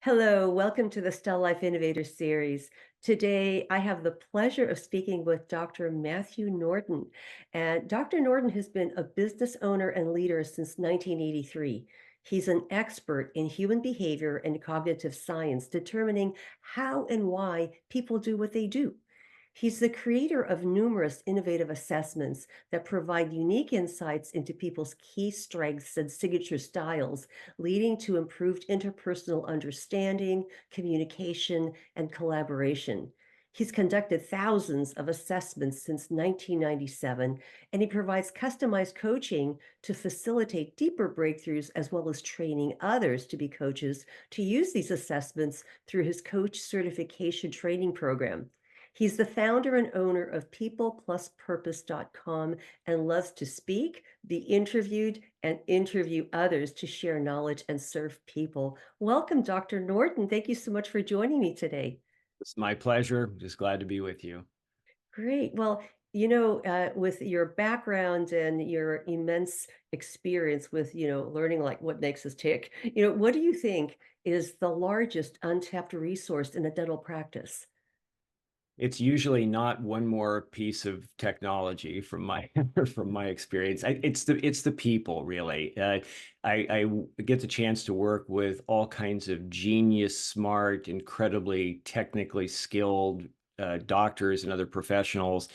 Hello, welcome to the StellaLife Innovator Series. Today, I have the pleasure of speaking with Dr. Matthew Norton. And Dr. Norton has been a business owner and leader since 1983. He's an expert in human behavior and cognitive science, determining how and why people do what they do. He's the creator of numerous innovative assessments that provide unique insights into people's key strengths and signature styles, leading to improved interpersonal understanding, communication, and collaboration. He's conducted thousands of assessments since 1997, and he provides customized coaching to facilitate deeper breakthroughs as well as training others to be coaches to use these assessments through his coach certification training program. He's the founder and owner of peoplepluspurpose.com and loves to speak, be interviewed, and interview others to share knowledge and serve people. Welcome, Dr. Norton. Thank you so much for joining me today. It's my pleasure. Just glad to be with you. Great. Well, with your background and your immense experience with, learning like what makes us tick, what do you think is the largest untapped resource in a dental practice? It's usually not one more piece of technology from my from my experience. It's the people really. I get the chance to work with all kinds of genius, smart, incredibly technically skilled doctors and other professionals,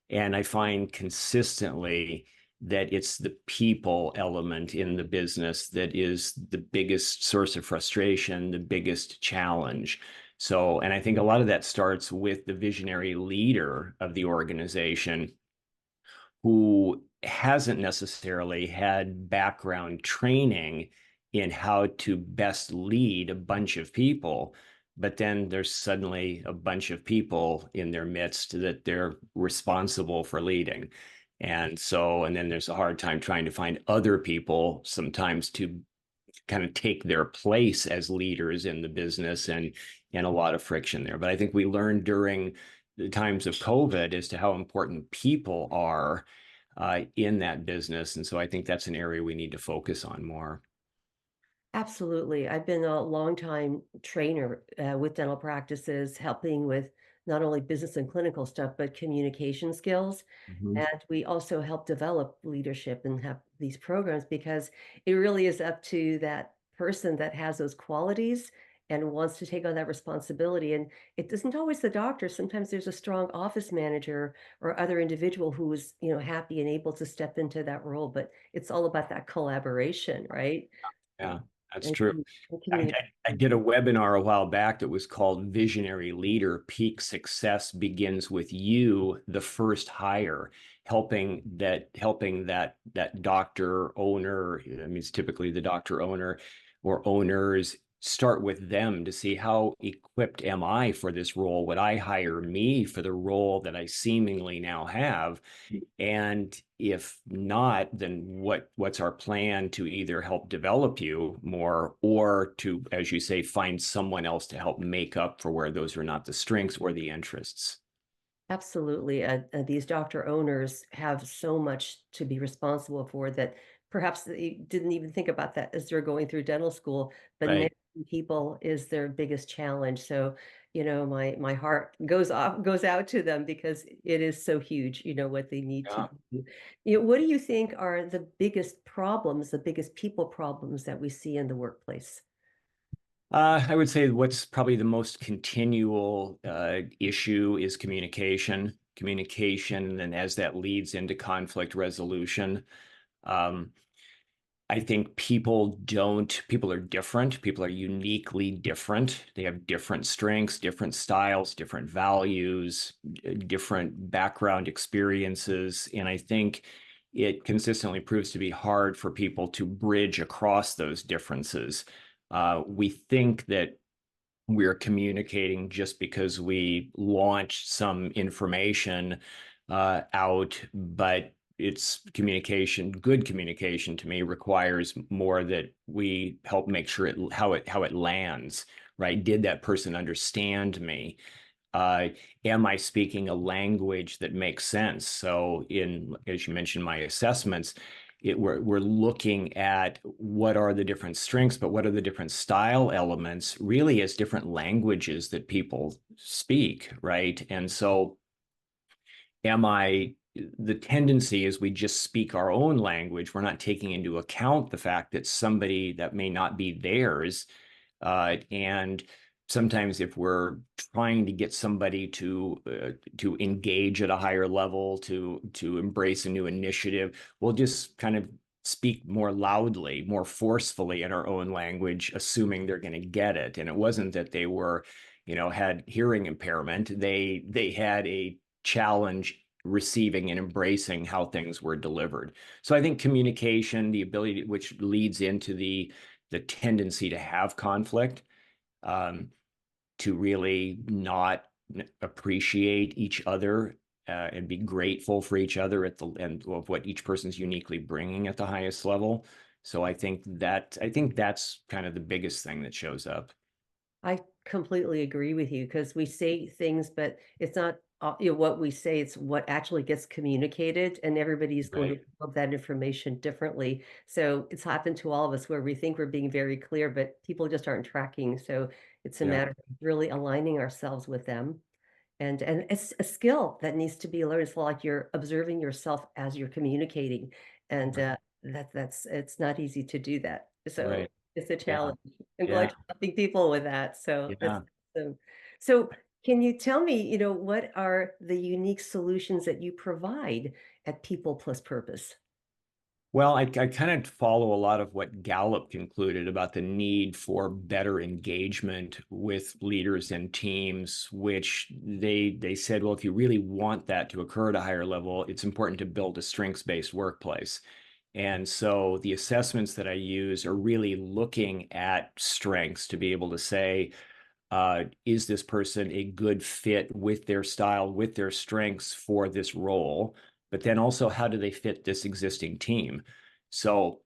and I find consistently that it's the people element in the business that is the biggest source of frustration, the biggest challenge. So, and I think a lot of that starts with the visionary leader of the organization who hasn't necessarily had background training in how to best lead a bunch of people. But then there's suddenly a bunch of people in their midst that they're responsible for leading. And then there's a hard time trying to find other people sometimes to kind of take their place as leaders in the business and a lot of friction there. But I think we learned during the times of COVID as to how important people are in that business. And so I think that's an area we need to focus on more. Absolutely. I've been a longtime trainer with dental practices, helping with not only business and clinical stuff, but communication skills. Mhm. And we also help develop leadership and have these programs because it really is up to that person that has those qualities and wants to take on that responsibility. And it isn't always the doctor. Sometimes there's a strong office manager or other individual who is, happy and able to step into that role. But it's all about that collaboration, right? Yeah, that's And true. and I, communication. I did a webinar a while back that was called Visionary Leader. Peak Success Begins with You, the first hire, helping that doctor owner. I mean, it's typically the doctor owner or owners start with them to see how equipped am I for this role? Would I hire me for the role that I seemingly now have? And if not, then what's our plan to either help develop you more or to, as you say, find someone else to help make up for where those are not the strengths or the interests? Absolutely. These doctor owners have so much to be responsible for that perhaps they didn't even think about that as they're going through dental school, but Right. managing people is their biggest challenge. So, my heart goes out to them because it is so huge, what they need to Yeah. do. What do you think are the biggest problems, the biggest people problems that we see in the workplace? I would say what's probably the most continual issue is communication. Communication, and as that leads into conflict resolution. Um, I think people are different. People are uniquely different. They have different strengths, different styles, different values, different background experiences. And I think it consistently proves to be hard for people to bridge across those differences. We think that we're communicating just because we launched some information out, but it's communication. Good communication to me requires more that we help make sure how it lands, right? Did that person understand me? Uh, am I speaking a language that makes sense? So, as you mentioned, my assessments, we're looking at what are the different strengths, but what are the different style elements, really as different languages that people speak, right? And so am I the tendency is we just speak our own language. We're not taking into account the fact that somebody that may not be theirs. And sometimes if we're trying to get somebody to engage at a higher level, to embrace a new initiative, we'll just kind of speak more loudly, more forcefully in our own language, assuming they're going to get it. And it wasn't that they were, had hearing impairment. They had a challenge receiving and embracing how things were delivered. So I think communication, the ability, which leads into the tendency to have conflict, um, to really not appreciate each other, and be grateful for each other at the end of what each person's uniquely bringing at the highest level. So I think that's kind of the biggest thing that shows up. I completely agree with you because we say things, but it's not, what we say, it's what actually gets communicated, and everybody is going to Right. absorb that information differently. So it's happened to all of us where we think we're being very clear, but people just aren't tracking. So it's a Yeah. matter of really aligning ourselves with them. And it's a skill that needs to be learned. It's like you're observing yourself as you're communicating, and, Right. that's it's not easy to do that. So Right. it's a Yeah. challenge. I'm glad Yeah. you're helping people with that, so that's Yeah. awesome. So can you tell me, what are the unique solutions that you provide at People Plus Purpose? Well, I kind of follow a lot of what Gallup concluded about the need for better engagement with leaders and teams, which they said, well, if you really want that to occur at a higher level, it's important to build a strengths-based workplace. And so the assessments that I use are really looking at strengths to be able to say, is this person a good fit with their style, with their strengths for this role? But then also, how do they fit this existing team? So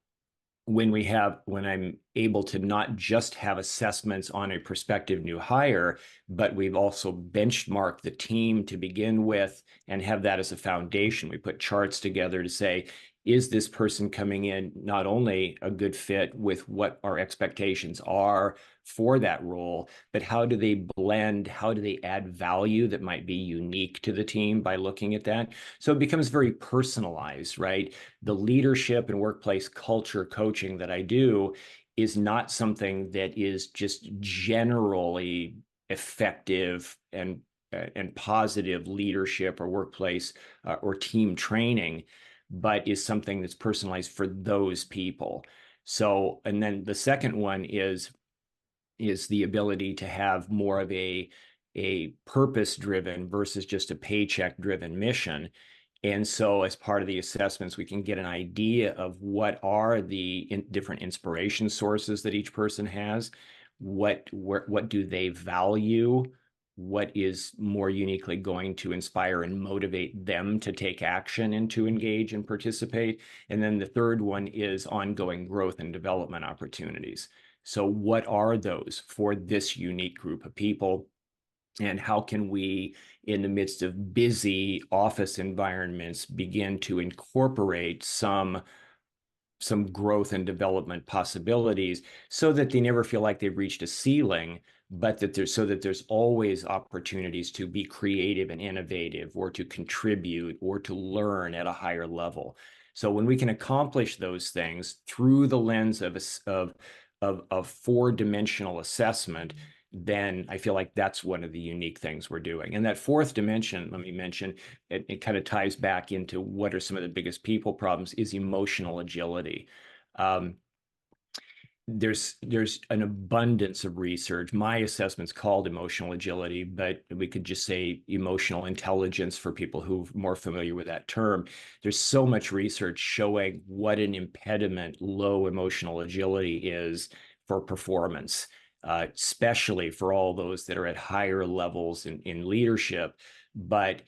when I'm able to not just have assessments on a prospective new hire, but we've also benchmarked the team to begin with and have that as a foundation. We put charts together to say, is this person coming in not only a good fit with what our expectations are for that role, but how do they blend? How do they add value that might be unique to the team by looking at that? So it becomes very personalized, right? The leadership and workplace culture coaching that I do is not something that is just generally effective and positive leadership or workplace, or team training, but is something that's personalized for those people. So, and then the second one is the ability to have more of a purpose driven versus just a paycheck driven mission. And so, as part of the assessments, we can get an idea of what are the different inspiration sources that each person has, what do they value, what is more uniquely going to inspire and motivate them to take action and to engage and participate. And then the third one is ongoing growth and development opportunities. So, what are those for this unique group of people? And how can we, in the midst of busy office environments, begin to incorporate some growth and development possibilities so that they never feel like they've reached a ceiling, but that there's always opportunities to be creative and innovative, or to contribute, or to learn at a higher level. So when we can accomplish those things through the lens of four-dimensional assessment, then I feel like that's one of the unique things we're doing. And that fourth dimension, let me mention, it kind of ties back into what are some of the biggest people problems, is emotional agility. Um, there's an abundance of research. My assessment's called emotional agility, but we could just say emotional intelligence for people who are more familiar with that term. There's so much research showing what an impediment low emotional agility is for performance, especially for all those that are at higher levels in leadership. But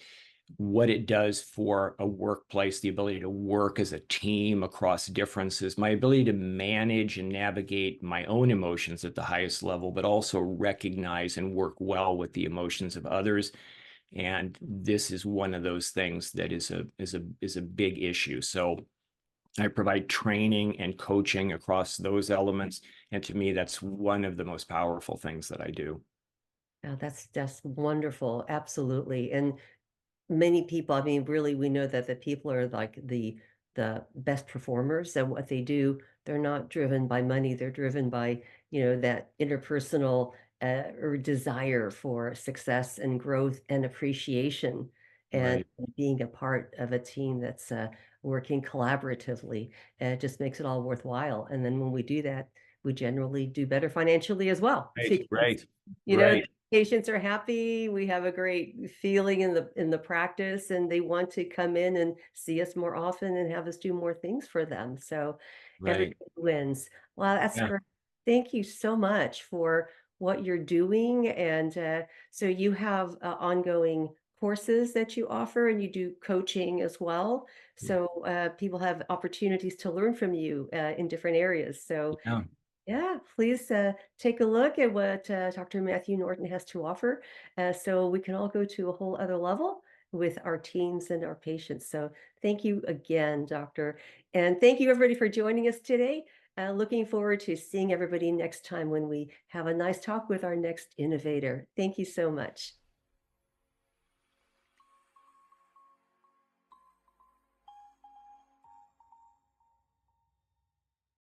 what it does for a workplace, the ability to work as a team across differences, my ability to manage and navigate my own emotions at the highest level, but also recognize and work well with the emotions of others. And this is one of those things that is a big issue. So I provide training and coaching across those elements. And to me, that's one of the most powerful things that I do. Oh, that's wonderful. Absolutely. And many people, I mean, really, we know that the people are like the best performers and what they do. They're not driven by money. They're driven by, that interpersonal or desire for success and growth and appreciation and Right. being a part of a team that's working collaboratively. And it just makes it all worthwhile. And then when we do that, we generally do better financially as well Right. because, Right. you know, Right. patients are happy. We have a great feeling in the practice, and they want to come in and see us more often and have us do more things for them. So everybody Right. wins. Well, that's Yeah. great. Thank you so much for what you're doing. And so you have ongoing courses that you offer, and you do coaching as well. So people have opportunities to learn from you in different areas. So Yeah. yeah, please take a look at what Dr. Matthew Norton has to offer so we can all go to a whole other level with our teams and our patients. So thank you again, Doctor. And thank you, everybody, for joining us today. Looking forward to seeing everybody next time when we have a nice talk with our next innovator. Thank you so much.